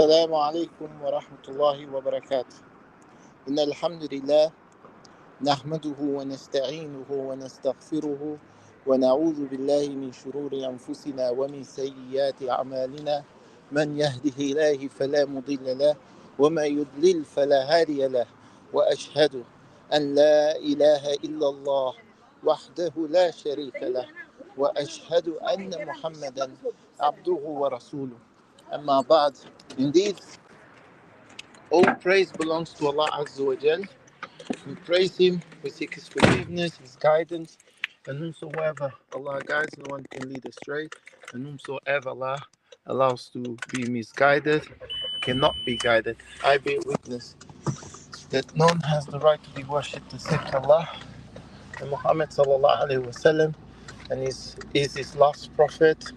السلام عليكم ورحمة الله وبركاته. إن الحمد لله نحمده ونستعينه ونستغفره ونعوذ بالله من شرور أنفسنا ومن سيئات أعمالنا. من يهده الله فلا مضل له وما يضلل فلا هادي له، وأشهد أن لا إله إلا الله وحده لا شريك له، وأشهد أن محمدا عبده ورسوله. أما بعد, indeed, all praise belongs to Allah Azza wa Jal. We praise Him, we seek His forgiveness, His guidance, and whomsoever Allah guides, no one can lead astray, and whomsoever Allah allows to be misguided cannot be guided. I bear witness that none has the right to be worshipped except Allah, and Muhammad sallallahu alaihi wasallam, and is His last prophet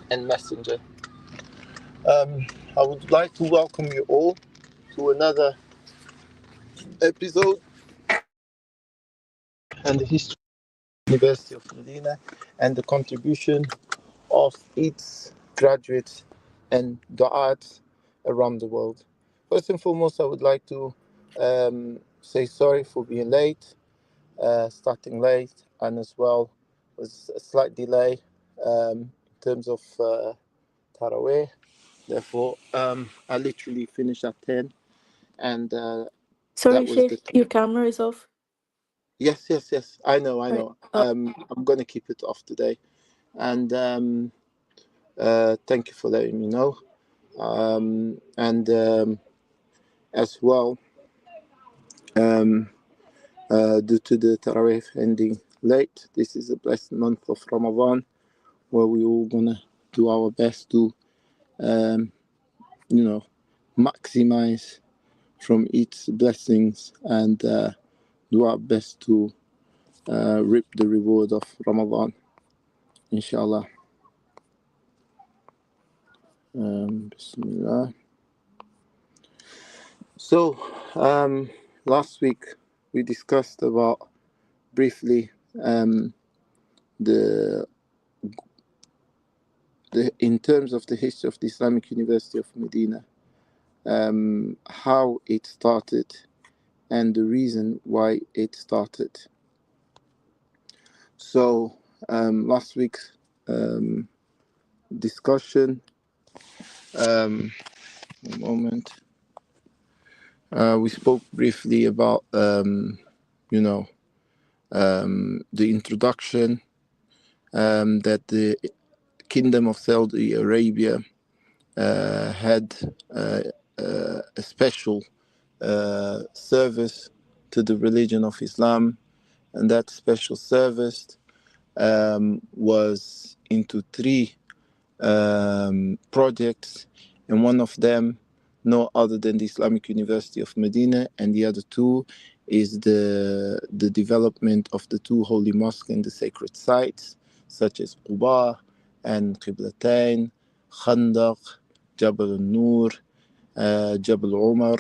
and messenger. I would like to welcome you all to another episode and the history of the University of Medina and the contribution of its graduates and du'at around the world. First and foremost, I would like to say sorry for being late, starting late, and as well was a slight delay in terms of Taraweeh. Therefore, I literally finished at 10, and Sorry, that was Sheikh, your camera is off. Yes. I know. Right. I'm going to keep it off today, and thank you for letting me know. And as well, due to the Taraweeh ending late, this is a blessed month of Ramadan, where we all gonna do our best to, maximize from its blessings and do our best to reap the reward of Ramadan, inshallah. Bismillah. So, last week we discussed about briefly the in terms of the history of the Islamic University of Medina, how it started and the reason why it started. So, last week's discussion, a moment, we spoke briefly about, the introduction, that the Kingdom of Saudi Arabia had a special service to the religion of Islam, and that special service was into three projects, and one of them no other than the Islamic University of Medina, and the other two is the development of the two holy mosques and the sacred sites such as Quba and Qiblatain, Khandaq, Jabal al-Nur, Jabal Umar,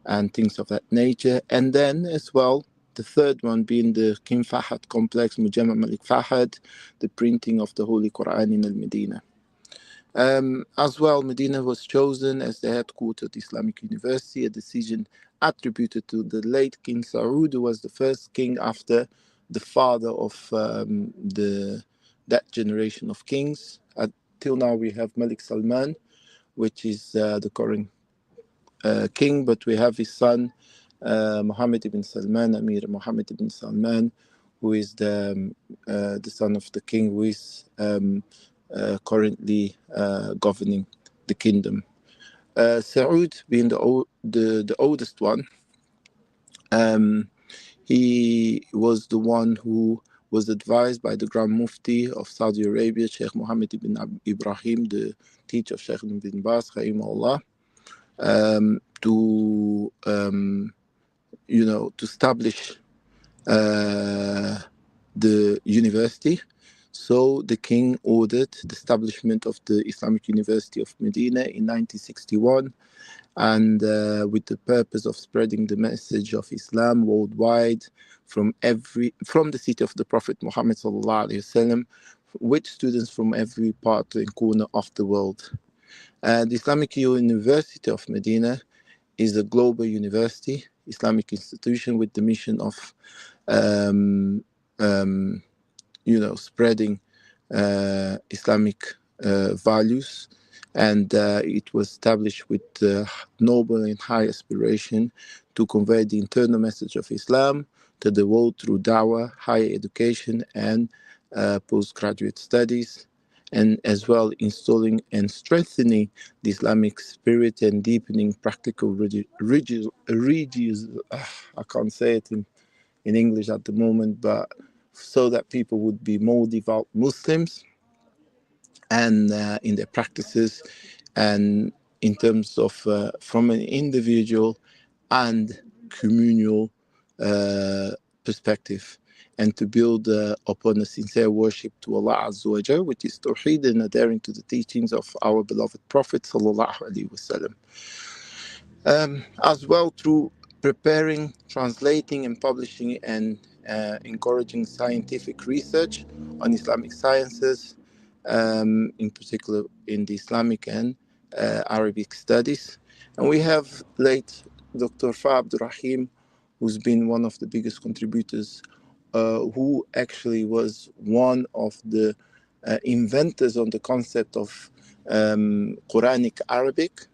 and things of that nature. And then as well, the third one being the King Fahd complex, Mujamma Malik Fahd, the printing of the Holy Quran in Al-Medina. As well, Medina was chosen as the headquarters of the Islamic University, a decision attributed to the late King Saud, who was the first king after the father of that generation of kings. Till now we have Malik Salman, which is the current king, but we have his son Muhammad ibn Salman, Amir Muhammad ibn Salman, who is the son of the king who is currently governing the kingdom. Saud being the oldest one, he was the one who was advised by the Grand Mufti of Saudi Arabia, Sheikh Mohammed ibn Ibrahim, the teacher of Sheikh ibn Baz, rahimahullah, to establish the university. So the king ordered the establishment of the Islamic University of Medina in 1961, and with the purpose of spreading the message of Islam worldwide from the city of the Prophet Muhammad sallallahu alaihi wasallam, with students from every part and corner of the world. The Islamic University of Medina is a global university, Islamic institution with the mission of um, um, spreading Islamic values, and it was established with noble and high aspiration to convey the internal message of Islam to the world through dawah, higher education, and postgraduate studies, and as well installing and strengthening the Islamic spirit and deepening practical I can't say it in English at the moment, but so that people would be more devout Muslims and in their practices and in terms of from an individual and communal uh, perspective, and to build upon a sincere worship to Allah Azza wa Jal, which is Tawheed, and adhering to the teachings of our beloved Prophet Sallallahu Alaihi Wasallam. As well through preparing, translating, and publishing and encouraging scientific research on Islamic sciences, in particular in the Islamic and Arabic studies. And we have late Dr. Fa Abdurrahim, who's been one of the biggest contributors, who actually was one of the inventors on the concept of Quranic Arabic,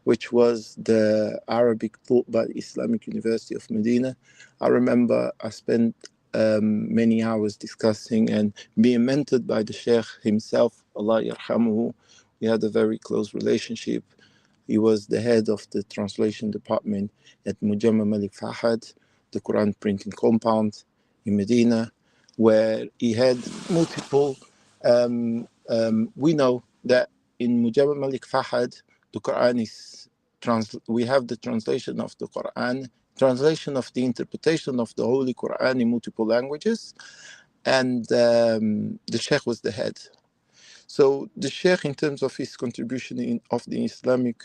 which was the Arabic taught by the Islamic University of Medina. I remember I spent many hours discussing and being mentored by the Sheikh himself, Allah yarhamuhu. We had a very close relationship. He was the head of the translation department at Mujamma Malik Fahad, the Quran printing compound in Medina, where he had multiple. We know that in Mujamma Malik Fahad, the Quran is we have the translation of the Quran, translation of the interpretation of the Holy Quran in multiple languages, and the Sheikh was the head. So the Sheikh, in terms of his contribution of the Islamic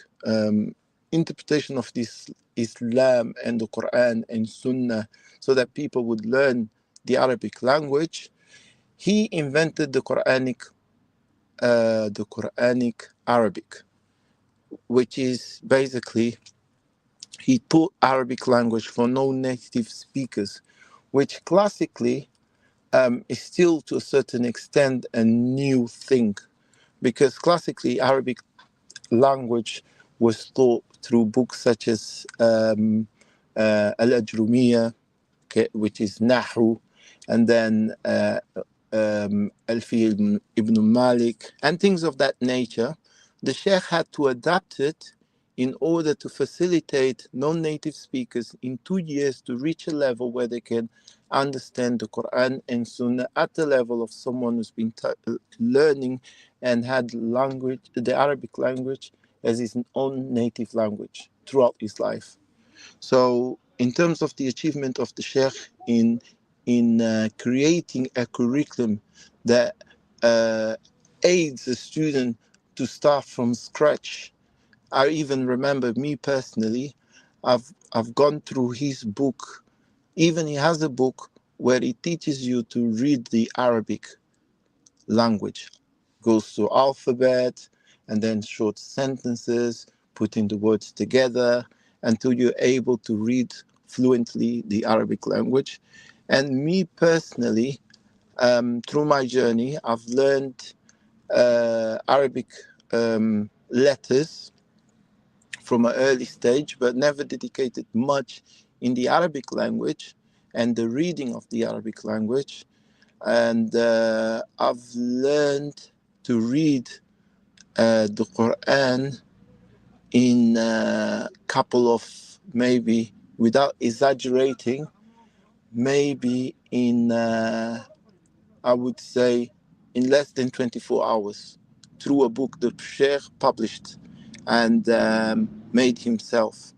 interpretation of this Islam and the Quran and Sunnah, so that people would learn the Arabic language, he invented the Quranic Arabic, which is basically he taught Arabic language for non-native speakers, which classically is still to a certain extent a new thing, because classically Arabic language was taught through books such as Al-Ajrumiyya, which is Nahu, and then Alfi ibn Malik, and things of that nature. The Sheikh had to adapt it in order to facilitate non-native speakers in 2 years to reach a level where they can understand the Quran and Sunnah at the level of someone who's been learning and had the Arabic language as his own native language throughout his life. So in terms of the achievement of the Sheikh in creating a curriculum that aids a student to start from scratch, I even remember me personally, I've gone through his book. Even he has a book where he teaches you to read the Arabic language, goes to alphabet and then short sentences, putting the words together until you're able to read fluently the Arabic language. And me personally, through my journey, I've learned Arabic letters from an early stage, but never dedicated much in the Arabic language and the reading of the Arabic language. And I've learned to read the Quran in a couple of, maybe without exaggerating, maybe in I would say in less than 24 hours, through a book that Sheikh published and made himself.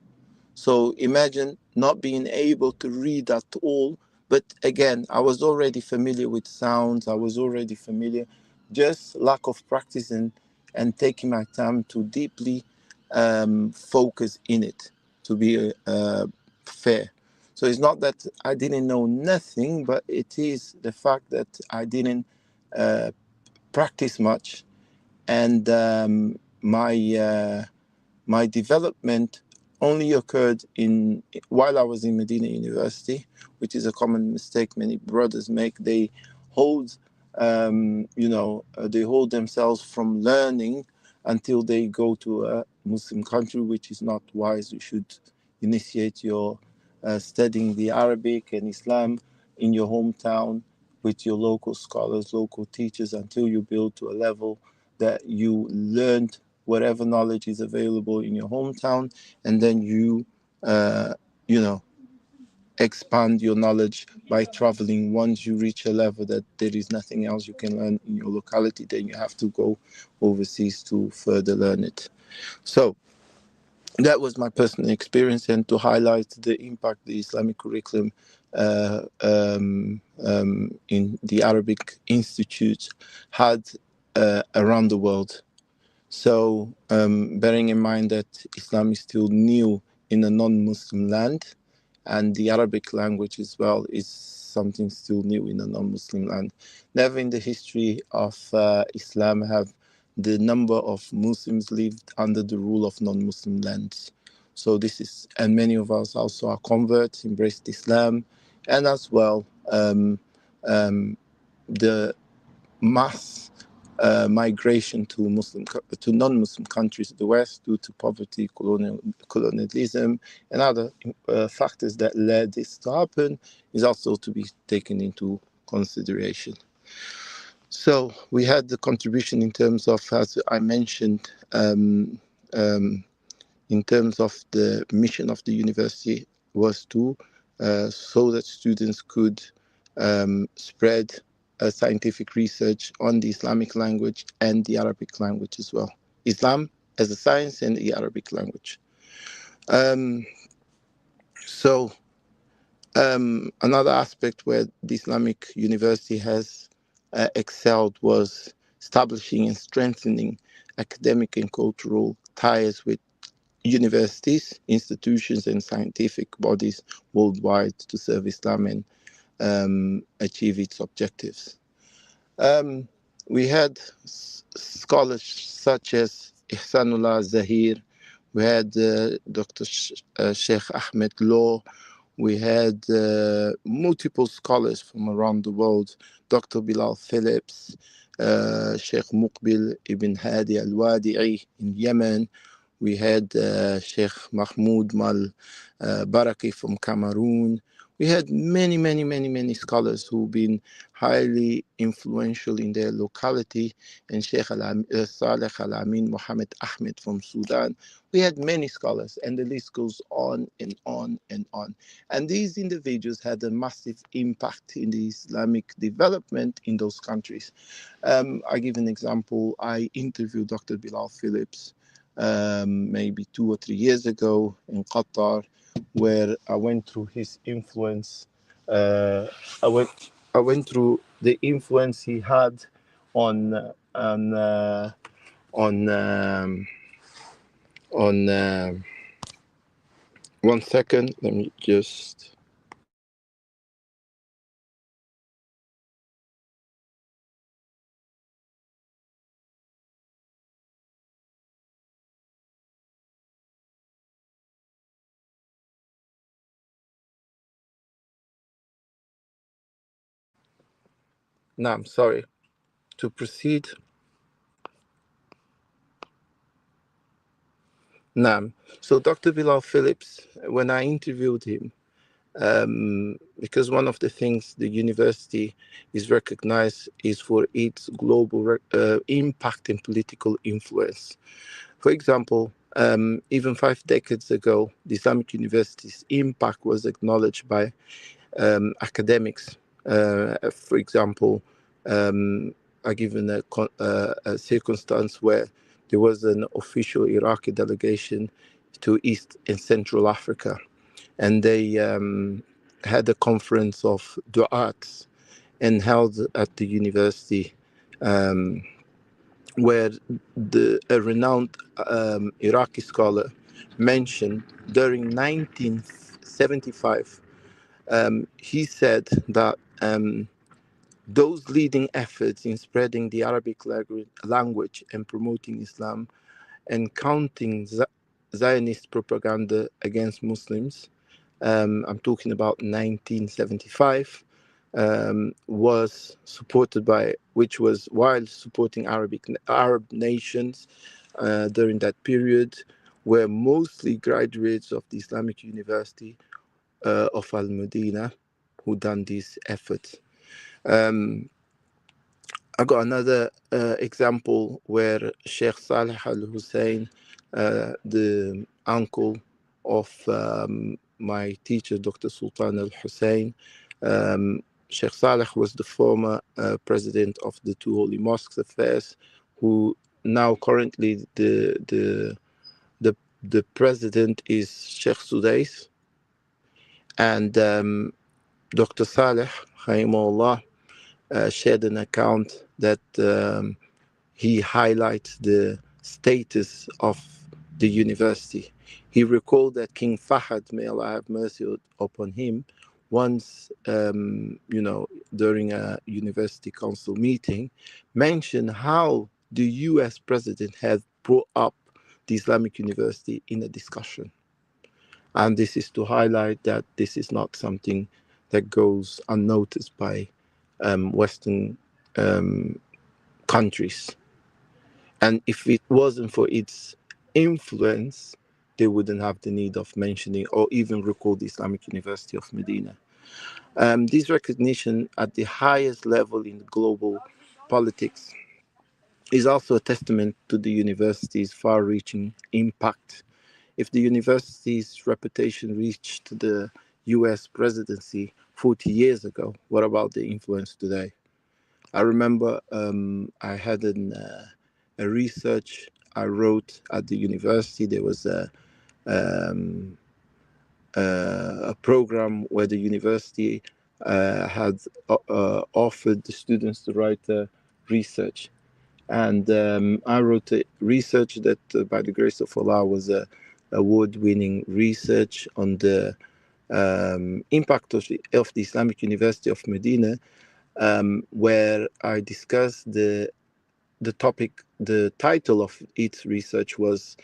So imagine not being able to read at all. But again, I was already familiar with sounds. I was already familiar, just lack of practice and taking my time to deeply focus in it, to be fair. So it's not that I didn't know nothing, but it is the fact that I didn't practice much. And my development only occurred in while I was in Medina University, which is a common mistake many brothers make. They hold, they hold themselves from learning until they go to a Muslim country, which is not wise. You should initiate your studying the Arabic and Islam in your hometown with your local scholars, local teachers, until you build to a level that you learned whatever knowledge is available in your hometown, and then you, uh, you know, expand your knowledge by traveling. Once you reach a level that there is nothing else you can learn in your locality, then you have to go overseas to further learn it. So that was my personal experience, and to highlight the impact the Islamic curriculum in the Arabic Institute had around the world. So, bearing in mind that Islam is still new in a non-Muslim land, and the Arabic language as well is something still new in a non-Muslim land. Never in the history of Islam have the number of Muslims lived under the rule of non-Muslim lands. So this is, and many of us also are converts, embraced Islam, and as well the mass migration to to non-Muslim countries of the West due to poverty, colonialism, and other factors that led this to happen is also to be taken into consideration. So we had the contribution in terms of, as I mentioned, in terms of the mission of the university was to so that students could spread scientific research on the Islamic language and the Arabic language as well. Islam as a science and the Arabic language. Um, so another aspect where the Islamic University has excelled was establishing and strengthening academic and cultural ties with universities, institutions, and scientific bodies worldwide to serve Islam and achieve its objectives. Um, we had scholars such as Ihsanullah Zahir, we had Dr. Sheikh Ahmed Law, we had multiple scholars from around the world, Dr. Bilal Phillips, Sheikh Muqbil ibn Hadi al-Wadi'i in Yemen. We had Sheikh Mahmoud Mal Baraki from Cameroon. We had many scholars who've been highly influential in their locality, and Sheikh Saleh Al Amin Mohammed Ahmed from Sudan. We had many scholars, and the list goes on and on and on. And these individuals had a massive impact in the Islamic development in those countries. I give an example. I interviewed Dr. Bilal Phillips maybe 2 or 3 years ago in Qatar, where I went through his influence. Uh, I went I went through the influence he had on on on. 1 second. Let me just. No, I'm sorry. To proceed. Nam. So Dr. Bilal Phillips, when I interviewed him, because one of the things the university is recognized is for its global impact and political influence. For example, even 5 decades ago, the Islamic University's impact was acknowledged by academics. For example, I given a circumstance where there was an official Iraqi delegation to East and Central Africa, and they had a conference of du'ats and held at the university, where a renowned Iraqi scholar mentioned during 1975, he said that those leading efforts in spreading the Arabic language and promoting Islam and counting Zionist propaganda against Muslims, I'm talking about 1975, was supported by, which was while supporting Arab nations during that period, were mostly graduates of the Islamic University of Al Medina who done these efforts. Um, I got another example where Sheikh Saleh Al Hussein, the uncle of my teacher, Dr. Sultan Al Hussein, Sheikh Saleh was the former president of the Two Holy Mosques Affairs, who now currently the the president is Sheikh Sudais, and Dr. Saleh, Rahimahullah, shared an account that he highlights the status of the university. He recalled that King Fahd, may Allah have mercy upon him, once, during a university council meeting, mentioned how the US president had brought up the Islamic University in a discussion. And this is to highlight that this is not something that goes unnoticed by Western countries. And if it wasn't for its influence, they wouldn't have the need of mentioning or even recall the Islamic University of Medina. This recognition at the highest level in global politics is also a testament to the university's far-reaching impact. If the university's reputation reached the US presidency 40 years ago, what about the influence today? I remember I had a research I wrote at the university. There was a program where the university had offered the students to write research. And I wrote a research that, by the grace of Allah, was a award-winning research on the impact of the Islamic University of Medina, where I discussed the topic. The title of its research was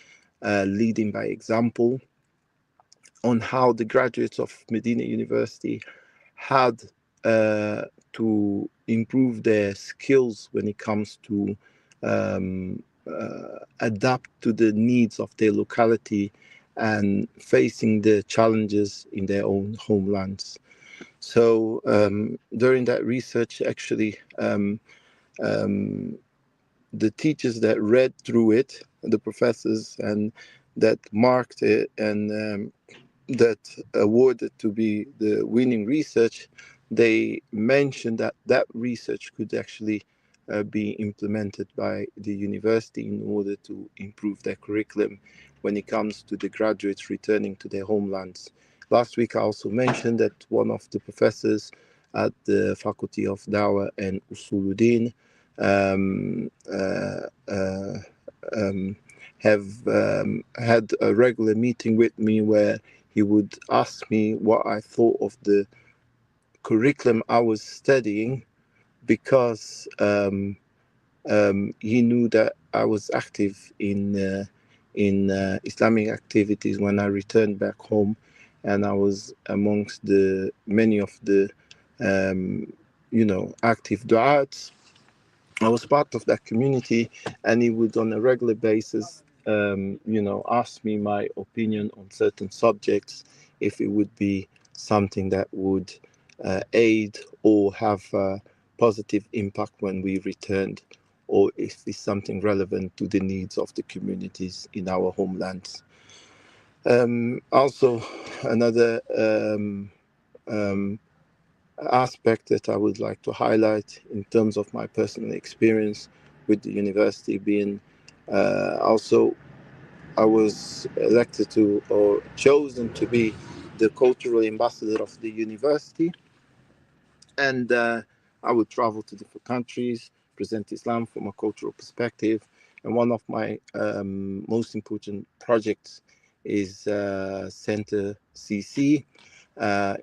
Leading by Example, on how the graduates of Medina University had to improve their skills when it comes to adapt to the needs of their locality and facing the challenges in their own homelands. So during that research, actually, the teachers that read through it, the professors, and that marked it and that awarded to be the winning research, they mentioned that that research could actually be implemented by the university in order to improve their curriculum when it comes to the graduates returning to their homelands. Last week, I also mentioned that one of the professors at the Faculty of Dawah and Usuluddin um, uh, uh, um, have had a regular meeting with me where he would ask me what I thought of the curriculum I was studying, because he knew that I was active in Islamic activities when I returned back home, and I was amongst the many of the active du'ats. I was part of that community, and he would, on a regular basis, ask me my opinion on certain subjects, if it would be something that would aid or have a positive impact when we returned, or if it's something relevant to the needs of the communities in our homelands. Also, another aspect that I would like to highlight in terms of my personal experience with the university being also, I was elected to, or chosen to be, the cultural ambassador of the university, and I would travel to different countries, present Islam from a cultural perspective. And one of my most important projects is Center CC,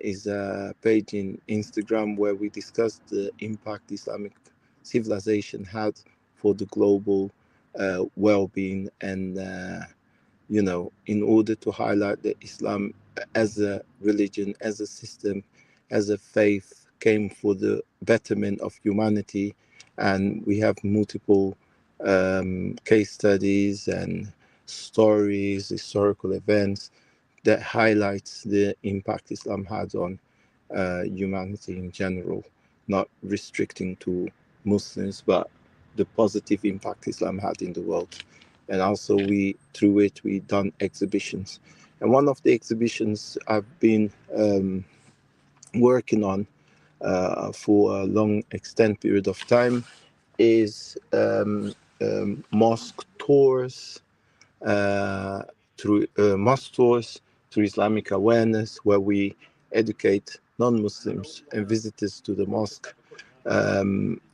is a page in Instagram where we discuss the impact Islamic civilization had for the global well-being, and in order to highlight that Islam as a religion, as a system, as a faith came for the betterment of humanity. And we have multiple case studies and stories, historical events that highlights the impact Islam had on humanity in general, not restricting to Muslims, but the positive impact Islam had in the world. And also, we through it we done exhibitions, and one of the exhibitions I've been working on for a long extent period of time is mosque tours, uh, through mosque tours through Islamic awareness, where we educate non-Muslims and visitors to the mosque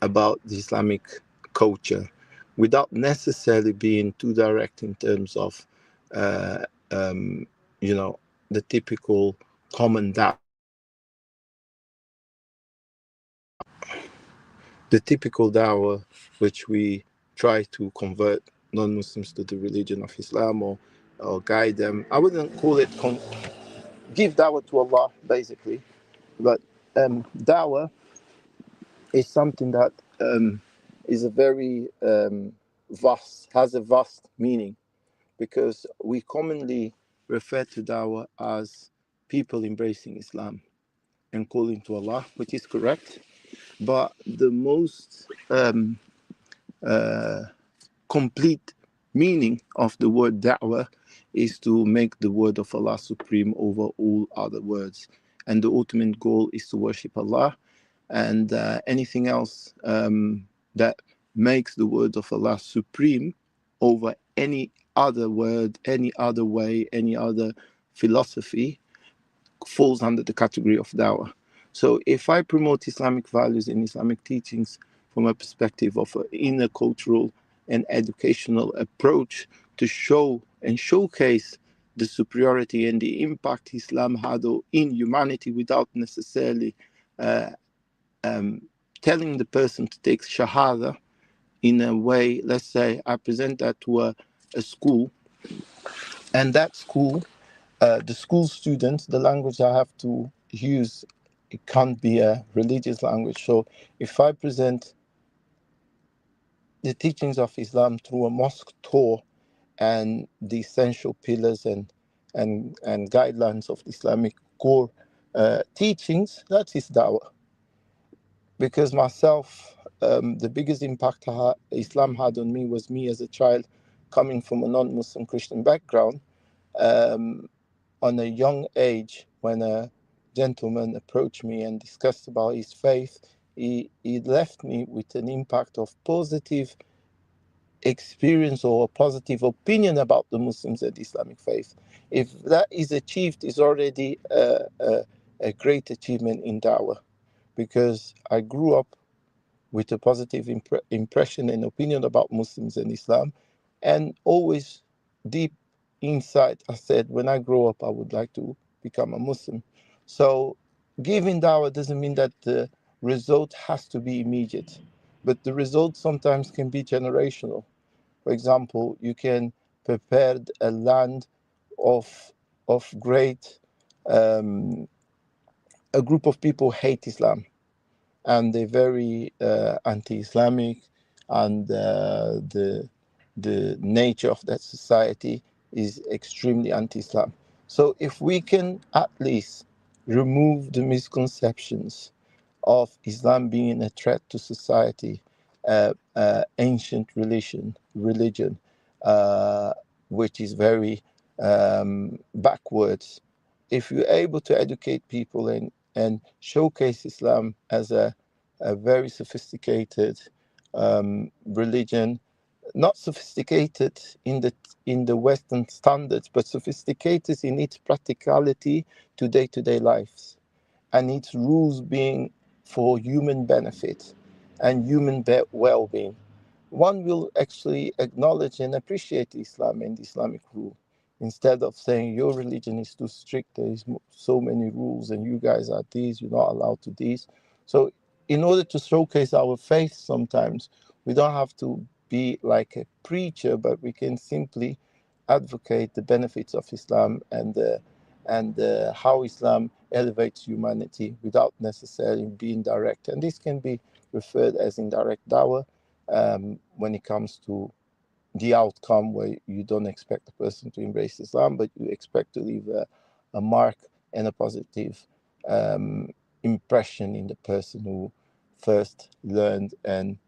about the Islamic culture, without necessarily being too direct in terms of, uh, um, you know, the typical common dawah, which we try to convert non-Muslims to the religion of Islam, or guide them. I wouldn't call it give dawah to Allah, basically, but dawah is something that is a very has a vast meaning, because we commonly refer to dawah as people embracing Islam and calling to Allah, which is correct. But the most complete meaning of the word da'wah is to make the word of Allah supreme over all other words. And the ultimate goal is to worship Allah, and anything else that makes the word of Allah supreme over any other word, any other way, any other philosophy falls under the category of dawah. So if I promote Islamic values and Islamic teachings from a perspective of an inner cultural and educational approach to show and showcase the superiority and the impact Islam had in humanity, without necessarily uh, telling the person to take Shahada in a way, let's say I present that to a school, and that school, the school students, the language I have to use, it can't be a religious language. So if I present the teachings of Islam through a mosque tour and the essential pillars and guidelines of Islamic core teachings, that is dawah. Because myself, the biggest impact Islam had on me was me as a child coming from a non-Muslim Christian background. Um, on a young age, when a gentleman approached me and discussed about his faith, he left me with an impact of positive experience or a positive opinion about the Muslims and the Islamic faith. If that is achieved, is already a great achievement in dawah, because I grew up with a positive impression and opinion about Muslims and Islam. And always deep inside, I said, when I grow up, I would like to become a Muslim. So giving dawah doesn't mean that the result has to be immediate, but the result sometimes can be generational. For example, you can prepare a land of great, a group of people hate Islam, and they're very anti-Islamic, and the nature of that society is extremely anti-Islam. So if we can at least remove the misconceptions of Islam being a threat to society, ancient religion, uh, which is very backwards. If you're able to educate people and showcase Islam as a very sophisticated religion, not sophisticated in the Western standards, but sophisticated in its practicality to day-to-day lives, and its rules being for human benefit and human well-being, one will actually acknowledge and appreciate Islam and Islamic rule, instead of saying your religion is too strict, there is so many rules, and you guys are these, you're not allowed to these. So in order to showcase our faith, sometimes we don't have to be like a preacher, but we can simply advocate the benefits of Islam and how Islam elevates humanity without necessarily being direct. And this can be referred as indirect dawah when it comes to the outcome, where you don't expect the person to embrace Islam, but you expect to leave a mark and a positive um, impression in the person who first learned and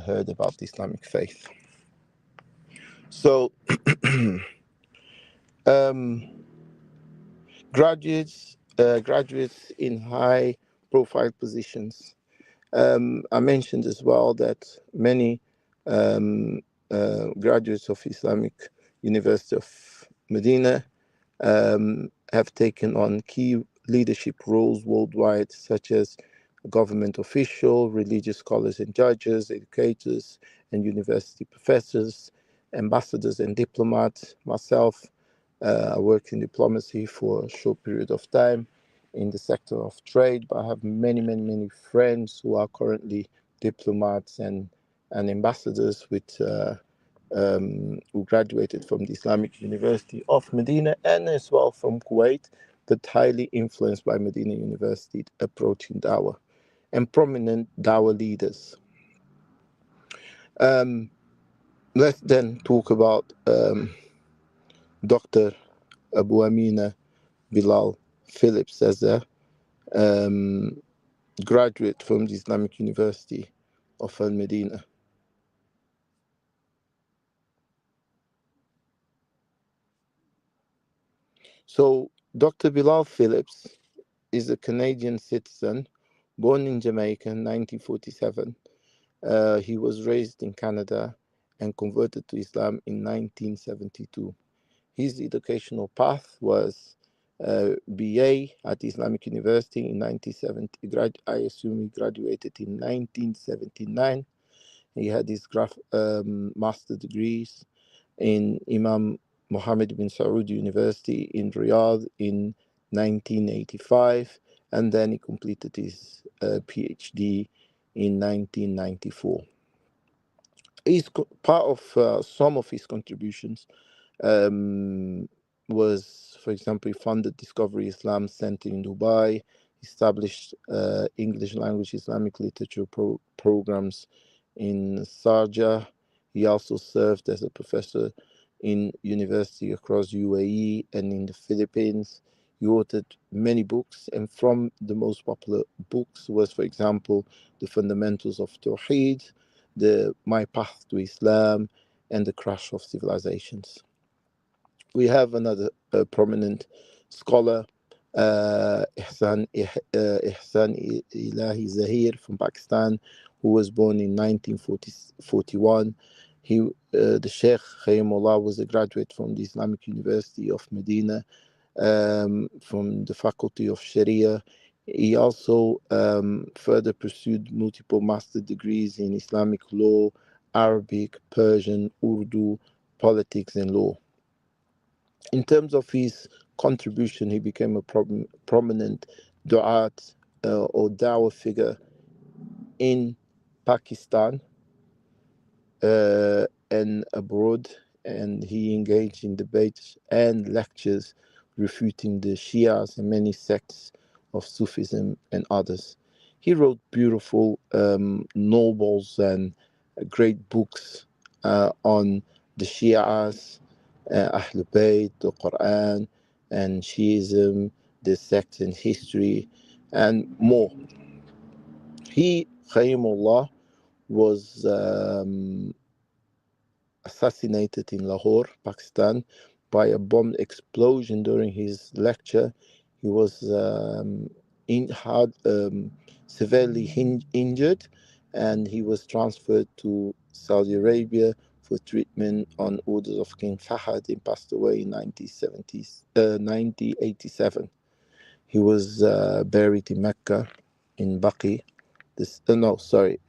heard about the Islamic faith. So, um, graduates in high profile positions. I mentioned as well that many um, graduates of Islamic University of Medina have taken on key leadership roles worldwide, such as government official, religious scholars and judges, educators and university professors, ambassadors and diplomats. Myself, I worked in diplomacy for a short period of time in the sector of trade, but I have many friends who are currently diplomats and ambassadors who graduated from the Islamic University of Medina and as well from Kuwait, but highly influenced by Medina University approaching Dawah and prominent Dawah leaders. Let's then talk about Dr. Abu Amina Bilal Phillips as a um, graduate from the Islamic University of Al Medina. So, Dr. Bilal Phillips is a Canadian citizen born in Jamaica in 1947. He was raised in Canada and converted to Islam in 1972. His educational path was BA at Islamic University in 1970. I assume he graduated in 1979. He had his master degrees in Imam Mohammed bin Saud University in Riyadh in 1985, and then he completed his PhD in 1994. He's part of some of his contributions um, was, for example, he funded Discovery Islam Center in Dubai, established English language Islamic literature programs in Sharjah. He also served as a professor in university across UAE and in the Philippines. He authored many books, and from the most popular books was, for example, The Fundamentals of Tawheed, The My Path to Islam, and The Crash of Civilizations. We have another prominent scholar, Ihsan Ilahi Zahir from Pakistan, who was born in 1941. The Sheikh Khayyamullah was a graduate from the Islamic University of Medina, from the Faculty of Sharia. He also further pursued multiple master degrees in Islamic law, Arabic, Persian, Urdu, politics, and law. In terms of his contribution, he became a prominent du'at or dawah figure in Pakistan and abroad, and he engaged in debates and lectures refuting the Shias and many sects of Sufism and others. He wrote beautiful novels and great books on the Shias, Ahlul Bayt, the Quran, and Shiism, the sect and history, and more. He, Khayyimullah, was assassinated in Lahore, Pakistan, by a bomb explosion during his lecture. He was severely injured, and he was transferred to Saudi Arabia for treatment on orders of King Fahad. He passed away in 1987. He was buried in Mecca, in Baqi.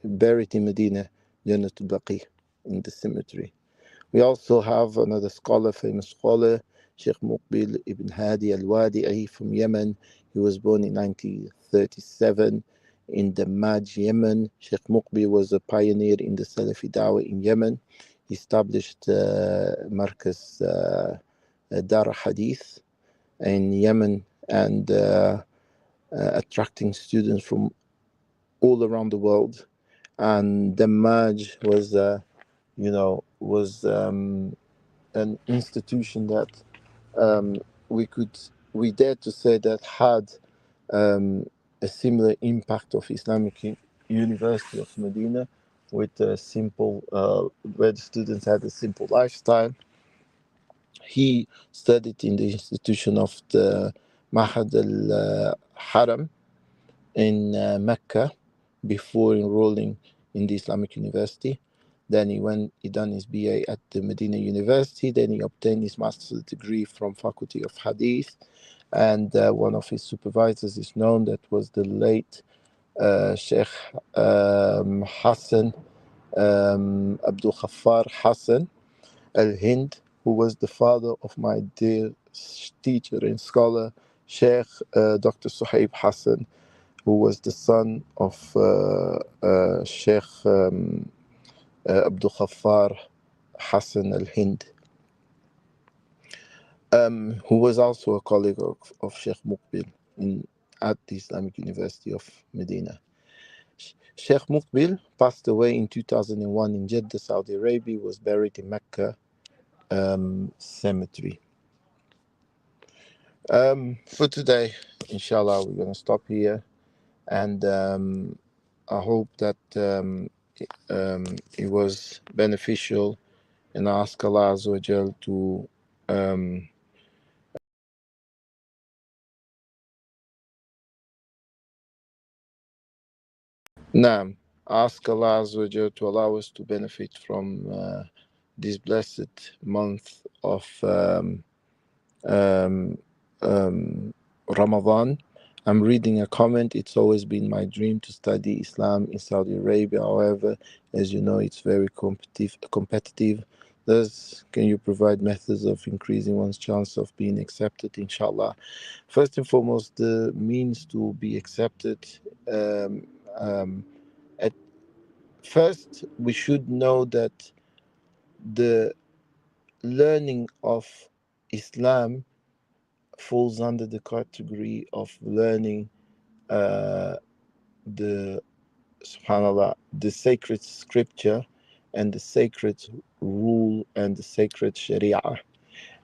Buried in Medina, Jannatul Baqi, in the cemetery. We also have another scholar, famous scholar, Sheikh Muqbil ibn Hadi al-Wadi'i from Yemen. He was born in 1937. in Dammaj, Yemen. Sheikh Muqbil was a pioneer in the Salafi Dawah in Yemen. He established Markaz Dar Hadith in Yemen, and attracting students from all around the world. And Dammaj was, an institution that um, we dare to say that had a similar impact of Islamic University of Medina, with a simple, where the students had a simple lifestyle. He studied in the institution of the Mahad al Haram in Mecca before enrolling in the Islamic University. Then he done his BA at the Medina University. Then he obtained his master's degree from Faculty of Hadith. And one of his supervisors is known, that was the late Sheikh Hassan Abdul Khaffar Hassan Al Hind, who was the father of my dear teacher and scholar, Sheikh Dr. Suhaib Hassan, who was the son of Sheikh Abdul Khaffar Hassan Al Hind, who was also a colleague of Sheikh Muqbil at the Islamic University of Medina. Sheikh Muqbil passed away in 2001 in Jeddah, Saudi Arabia, was buried in Mecca cemetery. For today, inshallah, we're going to stop here, and I hope that it was beneficial, and I ask Allah Azza wa Jal to ask Allah Azza wa Jal to allow us to benefit from this blessed month of Ramadan. I'm reading a comment. It's always been my dream to study Islam in Saudi Arabia. However, as you know, it's very competitive. Thus, can you provide methods of increasing one's chance of being accepted, inshallah? First and foremost, the means to be accepted. At first, we should know that the learning of Islam falls under the category of learning the subhanallah, the sacred scripture and the sacred rule and the sacred sharia.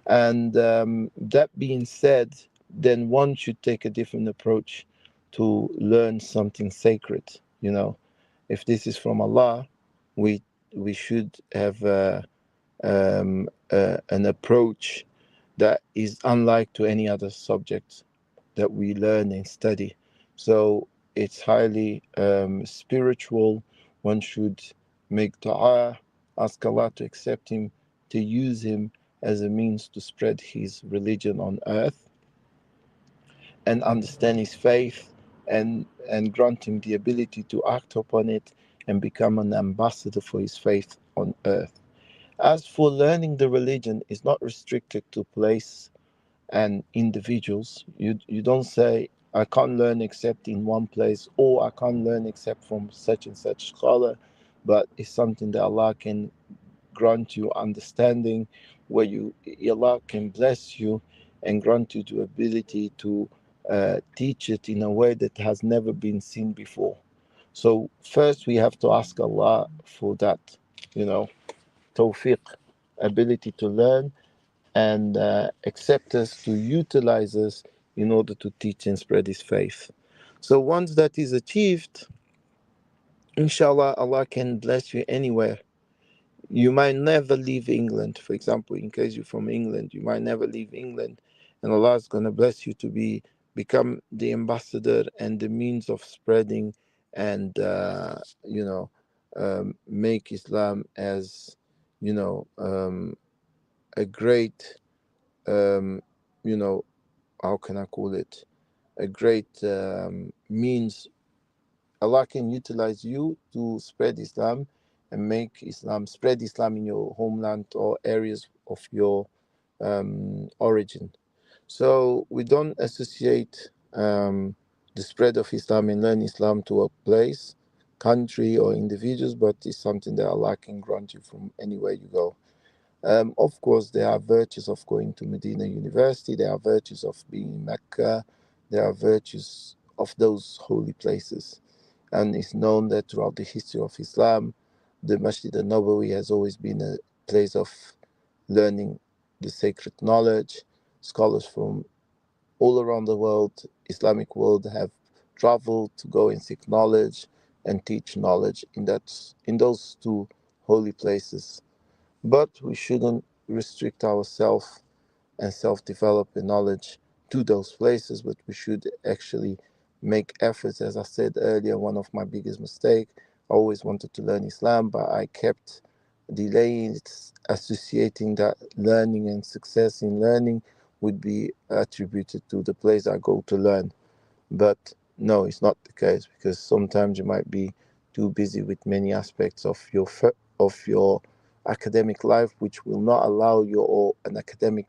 And that being said, then one should take a different approach to learn something sacred. If this is from Allah, we should have an approach that is unlike to any other subject that we learn and study. So it's highly spiritual. One should make dua, ask Allah to accept him, to use him as a means to spread his religion on earth, and understand his faith, and grant him the ability to act upon it and become an ambassador for his faith on earth. As for learning the religion, it's not restricted to place and individuals. You don't say, I can't learn except in one place, or I can't learn except from such and such scholar, but it's something that Allah can grant you understanding, where Allah can bless you and grant you the ability to teach it in a way that has never been seen before. So first we have to ask Allah for that, tawfiq, ability to learn, and accept us, to utilize us in order to teach and spread his faith. So once that is achieved, inshallah, Allah can bless you anywhere. You might never leave England. For example, in case you're from England, you might never leave England, and Allah is going to bless you to become the ambassador and the means of spreading and make Islam as a great how can I call it, a great means. Allah can utilize you to spread Islam and spread Islam in your homeland or areas of your origin. So we don't associate the the spread of Islam and learn Islam to a place, country, or individuals, but it's something that Allah can grant you from anywhere you go. Of course, there are virtues of going to Medina University, there are virtues of being in Mecca, there are virtues of those holy places. And it's known that throughout the history of Islam, the Masjid al-Nabawi has always been a place of learning the sacred knowledge. Scholars from all around the world, Islamic world, have traveled to go and seek knowledge and teach knowledge in those two holy places. But we shouldn't restrict ourselves and self-develop the knowledge to those places, but we should actually make efforts. As I said earlier, one of my biggest mistakes, I always wanted to learn Islam, but I kept delaying it, associating that learning and success in learning would be attributed to the place I go to learn. But no, it's not the case, because sometimes you might be too busy with many aspects of your academic life, which will not allow you, or an academic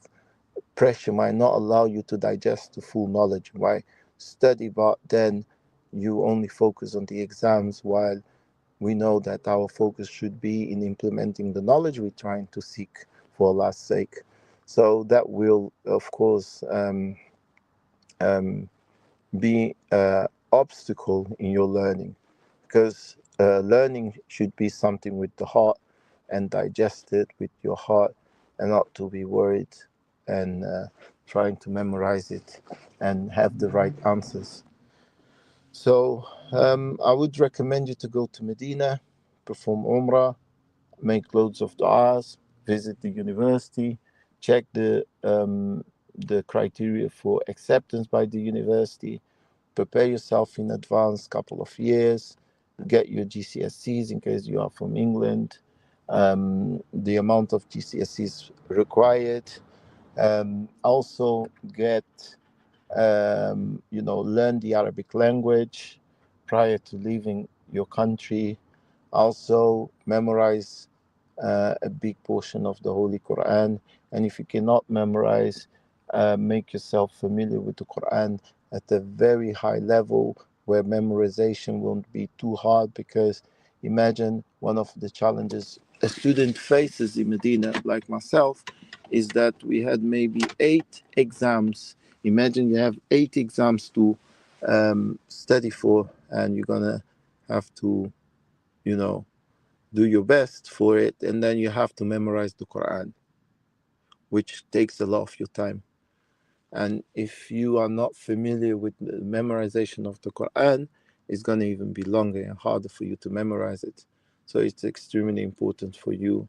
pressure might not allow you to digest the full knowledge. Why study, but then you only focus on the exams, while we know that our focus should be in implementing the knowledge we're trying to seek for Allah's sake. So that will, of course, be an obstacle in your learning, because learning should be something with the heart and digest it with your heart, and not to be worried and trying to memorize it and have the right answers. So I would recommend you to go to Medina, perform Umrah, make loads of du'as, visit the university, check the criteria for acceptance by the university, prepare yourself in advance, couple of years, get your GCSEs in case you are from England, the amount of GCSEs required. Also get, learn the Arabic language prior to leaving your country. Also memorize a big portion of the Holy Quran. And if you cannot memorize, make yourself familiar with the Quran at a very high level where memorization won't be too hard. Because imagine, one of the challenges a student faces in Medina, like myself, is that we had maybe 8 exams. Imagine you have 8 exams to study for, and you're gonna have to, do your best for it, and then you have to memorize the Quran, which takes a lot of your time. And if you are not familiar with the memorization of the Quran, it's going to even be longer and harder for you to memorize it. So it's extremely important for you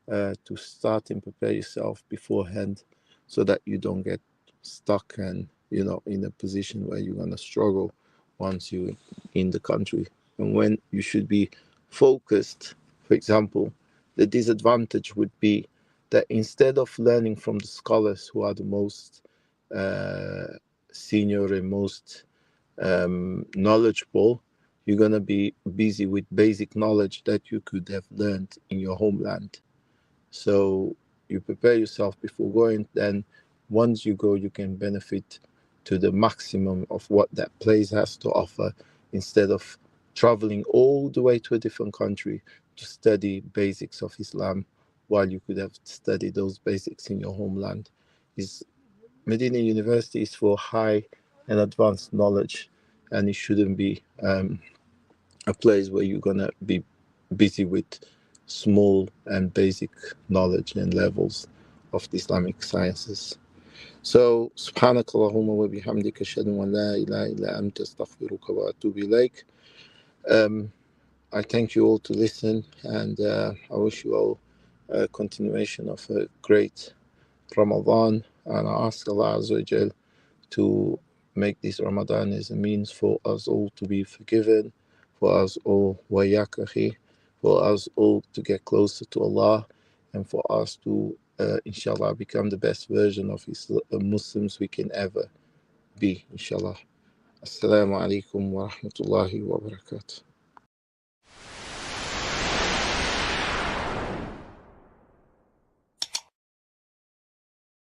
to start and prepare yourself beforehand, so that you don't get stuck and in a position where you're going to struggle once you're in the country. And when you should be focused, for example, the disadvantage would be that instead of learning from the scholars who are the most senior and most knowledgeable, you're going to be busy with basic knowledge that you could have learned in your homeland. So you prepare yourself before going, then once you go, you can benefit to the maximum of what that place has to offer, instead of traveling all the way to a different country to study basics of Islam, while you could have studied those basics in your homeland. Medina University is for high and advanced knowledge, and it shouldn't be a place where you're gonna be busy with small and basic knowledge and levels of the Islamic sciences. So, subhanak Allahumma wa bihamdika ashhadu an la ilaha illa anta astaghfiruka wa atubu ilaik. I thank you all to listen, and I wish you all a continuation of a great Ramadan, and I ask Allah Azza wa Jal to make this Ramadan as a means for us all to be forgiven, for us all, wayakahi, for us all to get closer to Allah, and for us to, inshallah, become the best version of Muslims we can ever be, inshallah. Assalamu alaikum wa rahmatullahi wa barakatuh.